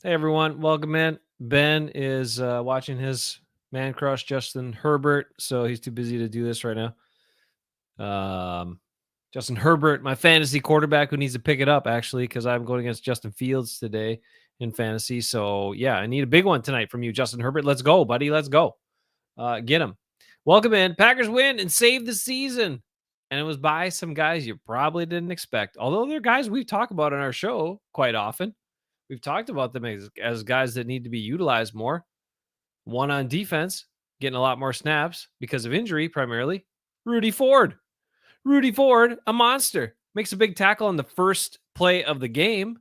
Hey everyone, welcome in. Ben is watching his man crush Justin Herbert, so he's too busy to do this right now. Justin Herbert, my fantasy quarterback, who needs to pick it up actually, because I'm going against Justin Fields today in fantasy. So yeah, I need a big one tonight from you, Justin Herbert. Let's go, buddy. Let's go. Get him. Welcome in. Packers win and save the season. And it was by some guys you probably didn't expect. Although they're guys we talk about on our show quite often. We've talked about them as guys that need to be utilized more. One on defense, getting a lot more snaps because of injury primarily. Rudy Ford. Rudy Ford, a monster. Makes a big tackle on the first play of the game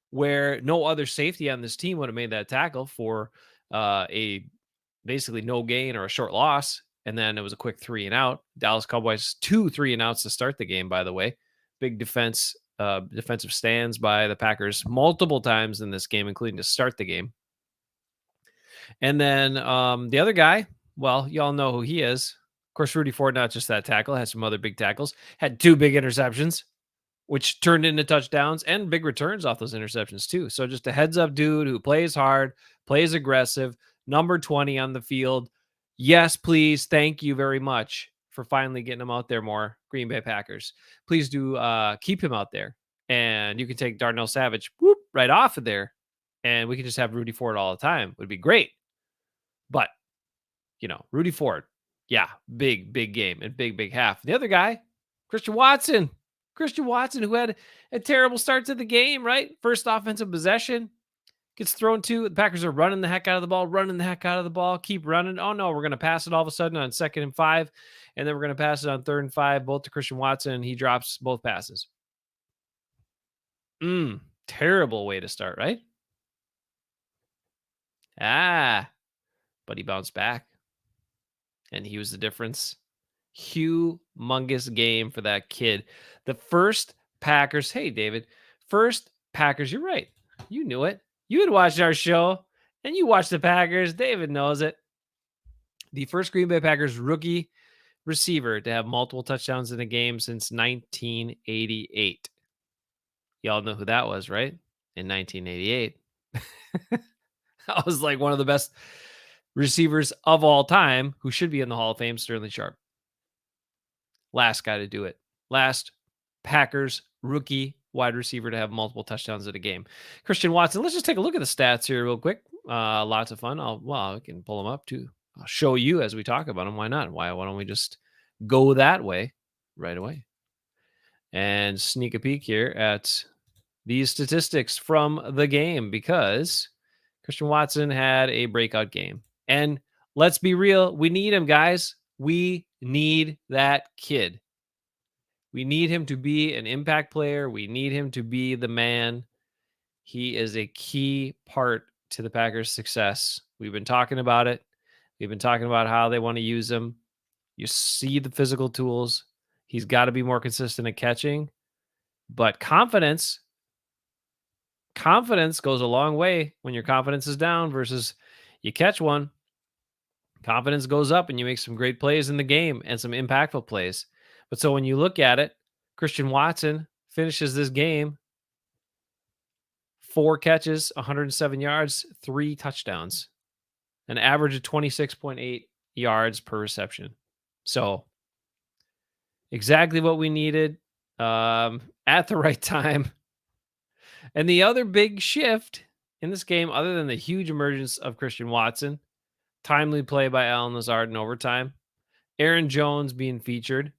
where no other safety on this team would have made that tackle for a basically no gain or a short loss. And then it was a quick 3 and out. Dallas Cowboys 2 3 and outs to start the game, by the way. Big defensive stands by the Packers multiple times in this game, including to start the game. And then the other guy, well, y'all know who he is. Of course, Rudy Ford, not just that tackle, had some other big tackles, had 2 big interceptions, which turned into touchdowns and big returns off those interceptions too. So just a heads up dude who plays hard, plays aggressive, number 20 on the field. Yes, please. Thank you very much for finally getting him out there more, Green Bay Packers. Please do keep him out there. And you can take Darnell Savage right off of there. And we can just have Rudy Ford all the time. Would be great. But, Rudy Ford, yeah, big game and big half. The other guy, Christian Watson. Christian Watson, who had a terrible start to the game, right? First offensive possession gets thrown to. The Packers are running the heck out of the ball, keep running. Oh, no, we're going to pass it all of a sudden on 2nd and 5, and then we're going to pass it on 3rd and 5, both to Christian Watson, and he drops both passes. Terrible way to start, right? But he bounced back, and he was the difference. Humongous game for that kid. The first Packers, hey, David, first Packers, you're right. You knew it. You had watched our show, and you watched the Packers. David knows it. The first Green Bay Packers rookie receiver to have multiple touchdowns in a game since 1988. Y'all know who that was, right? In 1988. That was like one of the best receivers of all time who should be in the Hall of Fame, Sterling Sharp. Last guy to do it. Last Packers rookie wide receiver to have multiple touchdowns in a game. Christian Watson. Let's just take a look at the stats here real quick. Lots of fun. I can pull them up too. I'll show you as we talk about them. Why not? Why don't we just go that way right away and sneak a peek here at these statistics from the game, because Christian Watson had a breakout game. And let's be real, we need him, guys. We need that kid. We need him to be an impact player. We need him to be the man. He is a key part to the Packers' success. We've been talking about it. We've been talking about how they want to use him. You see the physical tools. He's got to be more consistent at catching. But confidence goes a long way when your confidence is down versus you catch one. Confidence goes up and you make some great plays in the game and some impactful plays. But so when you look at it, Christian Watson finishes this game 4 catches, 107 yards, 3 touchdowns, an average of 26.8 yards per reception. So exactly what we needed at the right time. And the other big shift in this game, other than the huge emergence of Christian Watson, timely play by Allen Lazard in overtime, Aaron Jones being featured,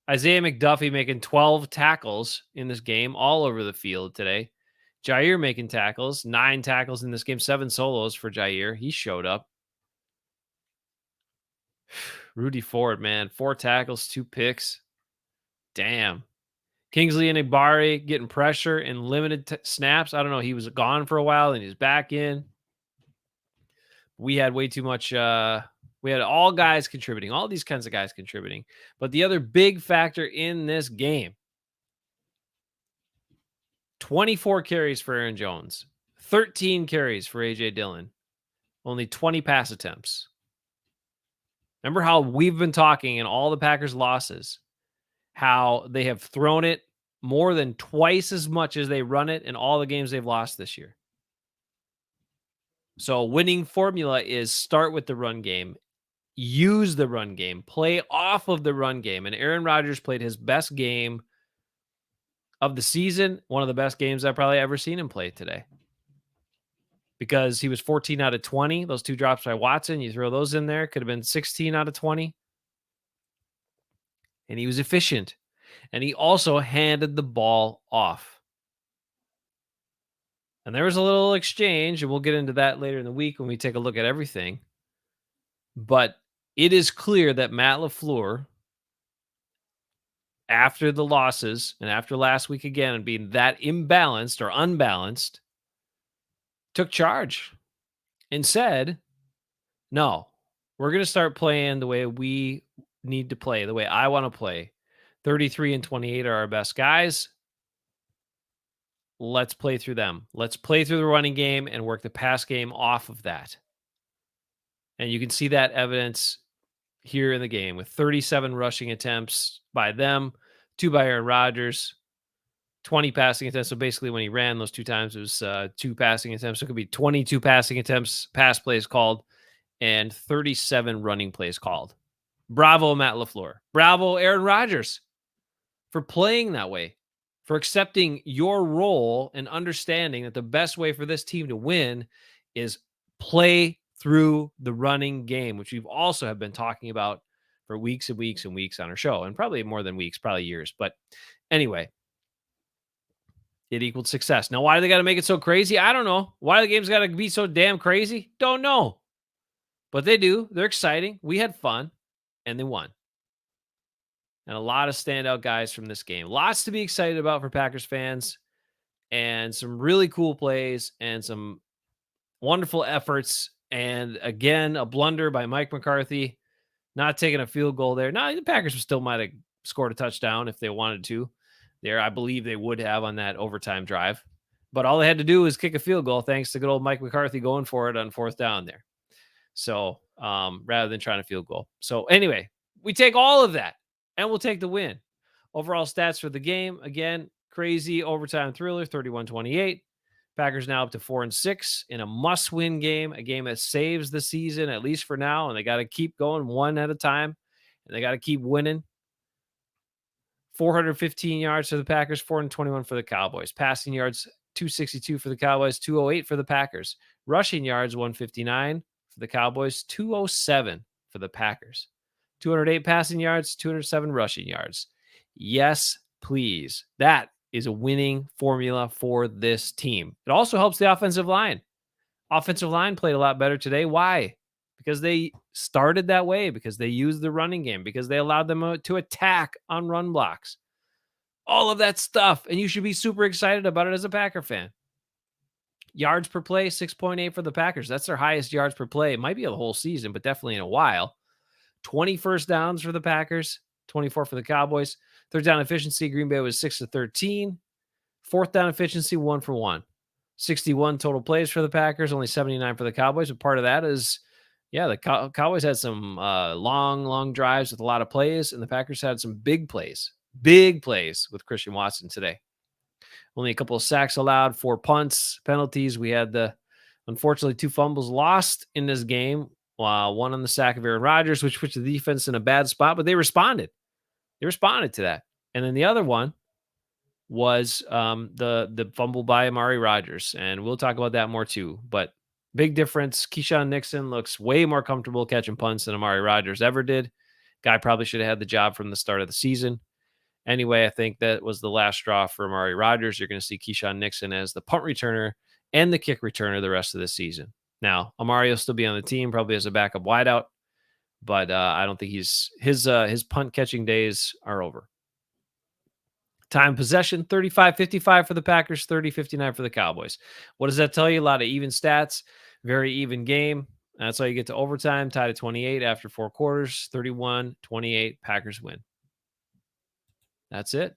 Isaiah McDuffie making 12 tackles in this game all over the field today. Jair making tackles, 9 tackles in this game, 7 solos for Jair. He showed up. Rudy Ford, man, 4 tackles, 2 picks. Damn. Kingsley and Igbari getting pressure in limited snaps. I don't know. He was gone for a while and he's back in. We had way too much. We had all guys contributing, all these kinds of guys contributing. But the other big factor in this game, 24 carries for Aaron Jones, 13 carries for A.J. Dillon, only 20 pass attempts. Remember how we've been talking in all the Packers losses, how they have thrown it more than twice as much as they run it in all the games they've lost this year. So winning formula is start with the run game, use the run game, play off of the run game. And Aaron Rodgers played his best game of the season, one of the best games I've probably ever seen him play today. Because he was 14 out of 20. Those 2 drops by Watson, you throw those in there, could have been 16 out of 20. And he was efficient. And he also handed the ball off. And there was a little exchange, and we'll get into that later in the week when we take a look at everything. But it is clear that Matt LaFleur, after the losses and after last week again and being that imbalanced or unbalanced, took charge and said, no, we're going to start playing the way we need to play, the way I want to play. 33 and 28 are our best guys. Let's play through them. Let's play through the running game and work the pass game off of that. And you can see that evidence here in the game with 37 rushing attempts by them, 2 by Aaron Rodgers, 20 passing attempts. So basically when he ran those 2 times, it was 2 passing attempts. So it could be 22 passing attempts, pass plays called, and 37 running plays called. Bravo, Matt LaFleur. Bravo, Aaron Rodgers, for playing that way, for accepting your role and understanding that the best way for this team to win is play through the running game, which we've also have been talking about for weeks and weeks and weeks on our show, and probably more than weeks, probably years. But anyway, it equaled success. Now, why do they got to make it so crazy? I don't know. Why the game's got to be so damn crazy? Don't know. But they do. They're exciting. We had fun, and they won. And a lot of standout guys from this game. Lots to be excited about for Packers fans, and some really cool plays and some wonderful efforts. And again, a blunder by Mike McCarthy, not taking a field goal there. Now, the Packers still might have scored a touchdown if they wanted to. There, I believe they would have on that overtime drive. But all they had to do was kick a field goal, thanks to good old Mike McCarthy going for it on 4th down there. So rather than trying to field goal. So anyway, we take all of that and we'll take the win. Overall stats for the game, again, crazy overtime thriller, 31-28. Packers now up to 4-6 in a must-win game, a game that saves the season, at least for now, and they got to keep going one at a time, and they got to keep winning. 415 yards for the Packers, 421 for the Cowboys. Passing yards, 262 for the Cowboys, 208 for the Packers. Rushing yards, 159 for the Cowboys, 207 for the Packers. 208 passing yards, 207 rushing yards. Yes, please. That is a winning formula for this team. It also helps the offensive line. Offensive line played a lot better today. Why? Because they started that way, because they used the running game, because they allowed them to attack on run blocks. All of that stuff. And you should be super excited about it as a Packer fan. Yards per play, 6.8 for the Packers. That's their highest yards per play. It might be a whole season, but definitely in a while. 20 first downs for the Packers, 24 for the Cowboys. Third down efficiency, Green Bay was 6-13. Fourth down efficiency, 1 for 1. 61 total plays for the Packers, only 79 for the Cowboys. But part of that is, the Cowboys had some long drives with a lot of plays, and the Packers had some big plays with Christian Watson today. Only a couple of sacks allowed, 4 punts, penalties. We had unfortunately 2 fumbles lost in this game. One on the sack of Aaron Rodgers, which put the defense in a bad spot, but they responded. They responded to that. And then the other one was the fumble by Amari Rodgers, and we'll talk about that more too. But big difference. Keyshawn Nixon looks way more comfortable catching punts than Amari Rodgers ever did. Guy probably should have had the job from the start of the season. Anyway, I think that was the last straw for Amari Rodgers. You're going to see Keyshawn Nixon as the punt returner and the kick returner the rest of the season. Now, Amari will still be on the team, probably as a backup wideout, but I don't think his punt catching days are over. Time possession, 35-55 for the Packers, 30-59 for the Cowboys. What does that tell you? A lot of even stats, very even game. That's how you get to overtime, tied at 28 after 4 quarters, 31-28, Packers win. That's it.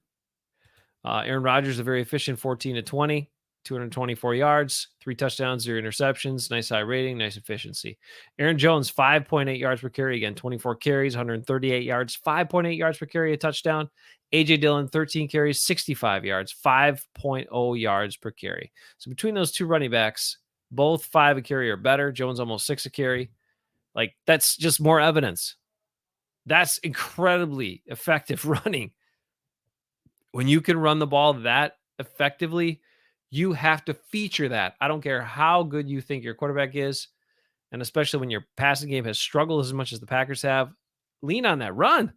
Aaron Rodgers, a very efficient 14-20. 224 yards, 3 touchdowns, 0 interceptions. Nice high rating, nice efficiency. Aaron Jones, 5.8 yards per carry. Again, 24 carries, 138 yards, 5.8 yards per carry, a touchdown. A.J. Dillon, 13 carries, 65 yards, 5.0 yards per carry. So between those 2 running backs, Both 5 a carry or better. Jones almost 6 a carry. Like, that's just more evidence. That's incredibly effective running. When you can run the ball that effectively, you have to feature that. I don't care how good you think your quarterback is, and especially when your passing game has struggled as much as the Packers have, lean on that run.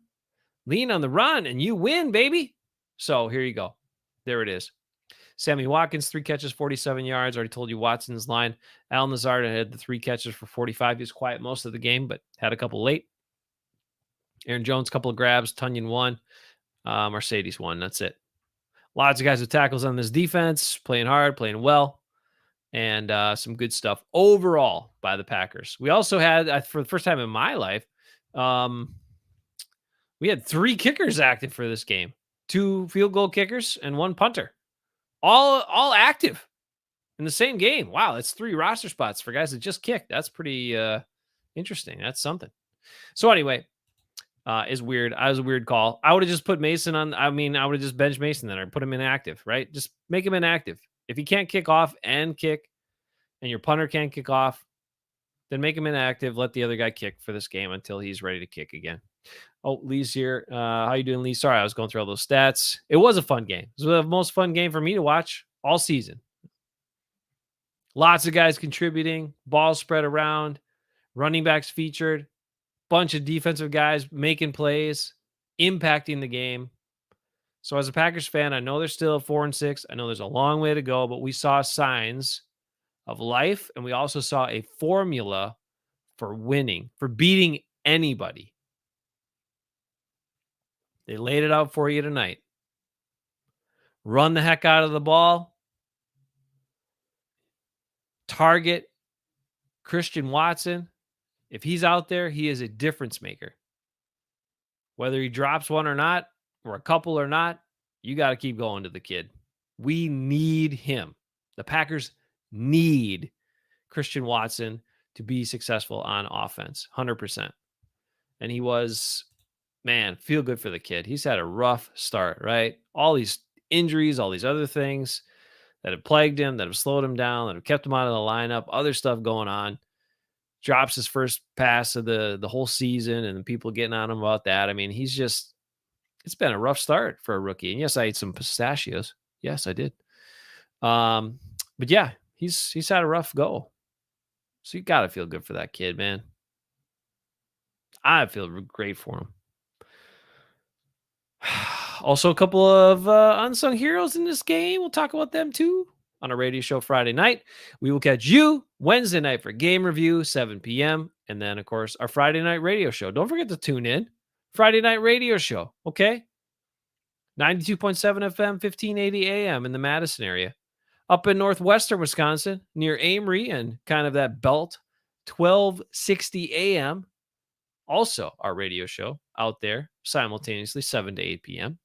Lean on the run, and you win, baby. So here you go. There it is. Sammy Watkins, 3 catches, 47 yards. Already told you Watson's line. Al Nazard had the 3 catches for 45. He was quiet most of the game, but had a couple late. Aaron Jones, couple of grabs. Tunyon 1. Mercedes 1. That's it. Lots of guys with tackles on this defense, playing hard, playing well, and some good stuff overall by the Packers. We also had, for the first time in my life, we had 3 kickers active for this game. 2 field goal kickers and 1 punter. All active in the same game. Wow, that's 3 roster spots for guys that just kicked. That's pretty interesting. That's something. So anyway, is weird. I was a weird call. I would have just put Mason on. I would have just benched Mason then or put him inactive, right? Just make him inactive. If he can't kick off and kick, and your punter can't kick off, then make him inactive. Let the other guy kick for this game until he's ready to kick again. Oh, Lee's here. How you doing, Lee? Sorry, I was going through all those stats. It was a fun game. It was the most fun game for me to watch all season. Lots of guys contributing, balls spread around, running backs featured, bunch of defensive guys making plays, impacting the game. So as a Packers fan, I know they're still 4-6. I know there's a long way to go, but we saw signs of life, and we also saw a formula for winning, for beating anybody. They laid it out for you tonight. Run the heck out of the ball. Target Christian Watson. If he's out there, he is a difference maker. Whether he drops one or not, or a couple or not, you got to keep going to the kid. We need him. The Packers need Christian Watson to be successful on offense, 100%. And he was, man, feel good for the kid. He's had a rough start, right? All these injuries, all these other things that have plagued him, that have slowed him down, that have kept him out of the lineup, other stuff going on. Drops his first pass of the whole season, and people getting on him about that. I mean, it's been a rough start for a rookie. And yes, I ate some pistachios. Yes, I did. But yeah, he's had a rough go. So you got to feel good for that kid, man. I feel great for him. Also, a couple of unsung heroes in this game. We'll talk about them too on a radio show Friday night. We will catch you Wednesday night for game review, 7 p.m. And then, of course, our Friday night radio show. Don't forget to tune in. Friday night radio show, okay? 92.7 FM, 1580 AM in the Madison area. Up in northwestern Wisconsin, near Amory and kind of that belt, 1260 AM. Also, our radio show out there simultaneously, 7 to 8 p.m.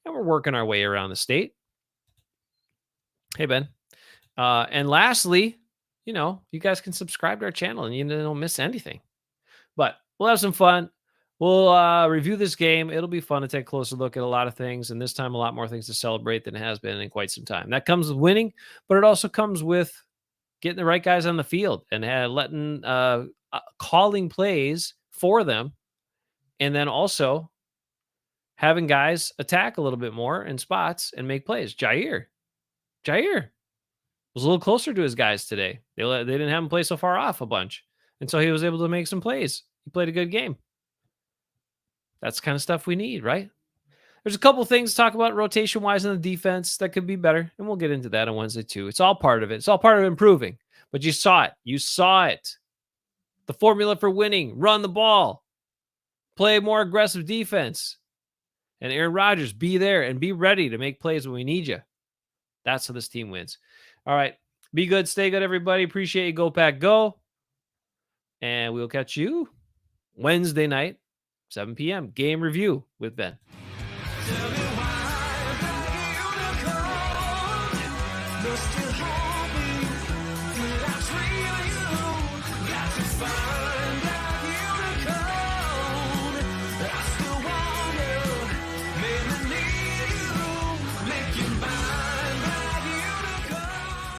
And we're working our way around the state. Hey, Ben. And lastly, you guys can subscribe to our channel and you don't miss anything. But we'll have some fun. We'll review this game. It'll be fun to take a closer look at a lot of things. And this time, a lot more things to celebrate than it has been in quite some time. That comes with winning, but it also comes with getting the right guys on the field and letting calling plays for them. And then also having guys attack a little bit more in spots and make plays. Jair was a little closer to his guys today. They didn't have him play so far off a bunch. And so he was able to make some plays. He played a good game. That's the kind of stuff we need, right? There's a couple things to talk about rotation-wise in the defense that could be better, and we'll get into that on Wednesday too. It's all part of it. It's all part of improving. But you saw it. You saw it. The formula for winning: run the ball, play more aggressive defense, and Aaron Rodgers, be there and be ready to make plays when we need you. That's how this team wins. All right. Be good. Stay good, everybody. Appreciate you. Go Pack Go. And we'll catch you Wednesday night, 7 p.m. Game review with Ben. Tell me why,